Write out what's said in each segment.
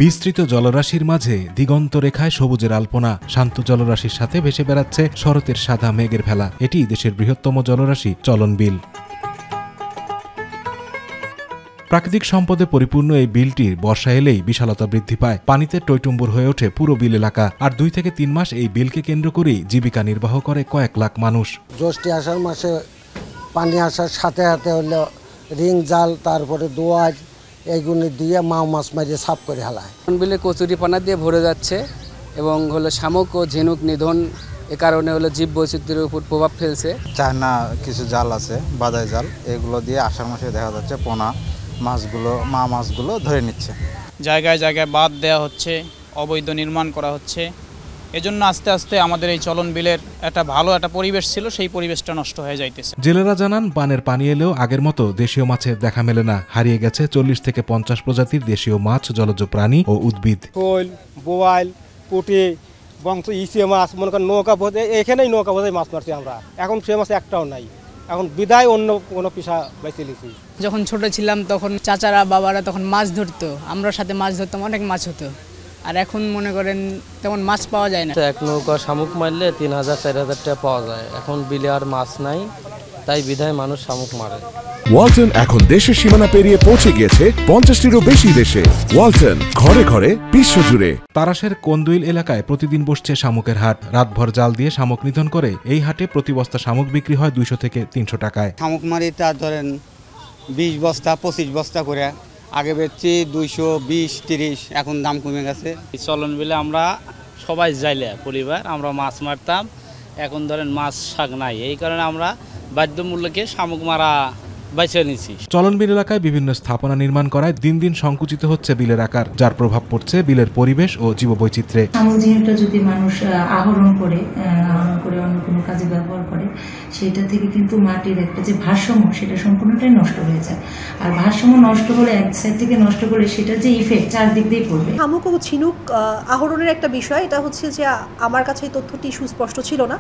বিস্তৃত জলরাশির মাঝে দিগন্ত রেখায় সবুজের আলপনা, শান্ত জলরাশির সাথে ভেসে বেড়াচ্ছে শরতের সাদা মেঘের ভেলা। এটি দেশের বৃহত্তম জলরাশি চলন বিল। প্রাকৃতিক সম্পদে পরিপূর্ণ এই বিলটির বর্ষা এলেই বিশালতা বৃদ্ধি পায়। পানিতে টইটুম্বুর হয়ে ওঠে পুরো বিল এলাকা। আর 2 থেকে 3 মাস এই বিলকে কেন্দ্র করেই জীবিকা নির্বাহ করে কয়েক লাখ মানুষ। জ্যৈষ্ঠ আষাঢ় মাসে পানি আসার সাথে সাথে হলো রিং জাল, তারপরে দোয়ার, এইগুলি দিয়ে মাও মাছ মারিয়ে সাফ করে হেলায়। বিলে কচুরিপানা দিয়ে ভরে যাচ্ছে এবং হলো শামুক ও ঝিনুক নিধন, এ কারণে হলো জীব বৈচিত্র্যের উপর প্রভাব ফেলছে। চায়না কিছু জাল আছে, বাদাই জাল, এগুলো দিয়ে আষাঢ় মাসে দেখা যাচ্ছে পোনা মাছগুলো, মা মাছগুলো ধরে নিচ্ছে। জায়গায় জায়গায় বাঁধ দেওয়া হচ্ছে, অবৈধ নির্মাণ করা হচ্ছে। এজন্য আস্তে আস্তে আমাদের এই চলন বিলের একটা ভালো একটা পরিবেশ ছিল, সেই পরিবেশটা নষ্ট হয়ে যাইতেছে। জেলেরা জানান, বানের পানি এলেও আগের মতো দেশীয় মাছের দেখা মেলে না। হারিয়ে গেছে 40 থেকে 50 প্রজাতির দেশীয় মাছ, জলজ প্রাণী ও উদ্ভিদ। শোল, বোয়াল, পুঁটি, বংশ ইসে মাছ, মনে করেন নৌকা বোধে, এখানেই নৌকা বোধে মাছ মারছি আমরা। এখন সে মাছ একটাও নাই। এখন বিদায় অন্য কোনো পেশা বেছে নিয়েছি। যখন ছোট ছিলাম তখন চাচারা বাবারা তখন মাছ ধরতো, আমরা সাথে মাছ ধরতাম, অনেক মাছ হতো। আর এখন মনে করেন তেমন মাছ পাওয়া যায় না। এক নৌকা শামুক মারলে 3000-4000 টাকা পাওয়া যায়। এখন বিলে আর মাছ নাই, তাই বিধায় মানুষ শামুক মারে। ওয়ালটন এখন দেশের সীমানা পেরিয়ে পৌঁছে গিয়েছে 50টিরও বেশি দেশে। ওয়ালটন, ঘরে ঘরে বিশ্বজুড়ে। তারাশের কোন্দুইল এলাকায় প্রতিদিন বসছে শামুকের হাট। রাতভর জাল দিয়ে শামুক নিধন করে এই হাটে প্রতি বস্তা শামুক বিক্রি হয় 200 থেকে 300 টাকায়। শামুক মারি তা ধরেন 20 বস্তা 25 বস্তা করে, আগে বেচছি 220-30, এখন দাম কমে গেছে। চলন বিলে আমরা সবাই যাইলে পরিবার আমরা মাছ মারতাম, এখন ধরেন মাছ শাক নাই, এই কারণে আমরা বাধ্যমূল্যকে শামুক মারা বেছে নিচ্ছি। চলন বিল এলাকায় বিভিন্ন স্থাপনা নির্মাণ করায় দিন দিন সংকুচিত হচ্ছে বিলের আকার, যার প্রভাব পড়ছে বিলের পরিবেশ ও জীববৈচিত্র্যে। শামুক ঝিনুকটা যদি মানুষ আহরণ করে অন্য কোনো কাজে ব্যবহার করে, সেটা থেকে কিন্তু মাটির একটা যে ভারসাম্য, সেটা সম্পূর্ণটাই নষ্ট হয়ে যায়। আর ভারসাম্য নষ্ট হলে, এক সাইড থেকে নষ্ট করলে, সেটার যে ইফেক্ট চারদিক দিয়েই পড়বে। শামুক ও ঝিনুক আহরণের একটা বিষয়, এটা হচ্ছে যে আমার কাছে এই তথ্যটি সুস্পষ্ট ছিল না।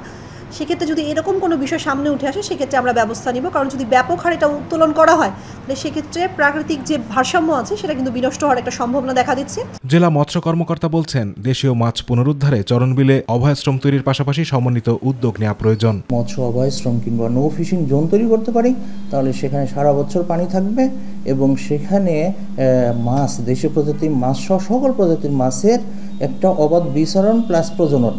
সেক্ষেত্রে যদি এরকম কোনো বিষয় সামনে উঠে আসে, সেক্ষেত্রে আমরা ব্যবস্থা নিব। কারণ যদি ব্যাপক হারে এটা উত্তোলন করা হয়, তাহলে সেক্ষেত্রে প্রাকৃতিক যে ভারসাম্য আছে সেটা কিন্তু বিনষ্ট হওয়ার একটা সম্ভাবনা দেখা দিচ্ছে। জেলা মৎস্য কর্মকর্তা বলছেন, দেশীয় মাছ পুনরুদ্ধারে চরণবিলে অভয়াশ্রম তৈরির পাশাপাশি সমন্বিত উদ্যোগ নেওয়া প্রয়োজন। মৎস্য অভয়াশ্রম কিংবা নো ফিশিং জোন তৈরি করতে পারি, তাহলে সেখানে সারা বছর পানি থাকবে এবং সেখানে মাছ, দেশীয় প্রজাতির মাছ সহ সকল প্রজাতির মাছের একটা অবাধ বিচরণ প্লাস প্রজনন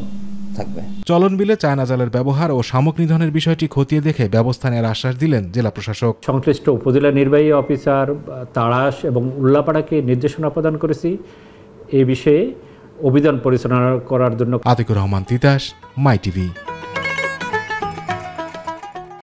থাকবে। চলন বিলে চায়না জালের ব্যবহার ও শামুক নিধনের বিষয়টি খতিয়ে দেখে ব্যবস্থা নেওয়ার আশ্বাস দিলেন জেলা প্রশাসক। সংশ্লিষ্ট উপজেলা নির্বাহী অফিসার তাড়াশ এবং উল্লাপাড়াকে নির্দেশনা প্রদান করেছি এই বিষয়ে অভিযান পরিচালনা করার জন্য। আতিকুর রহমান তিতাস, মাই টিভি।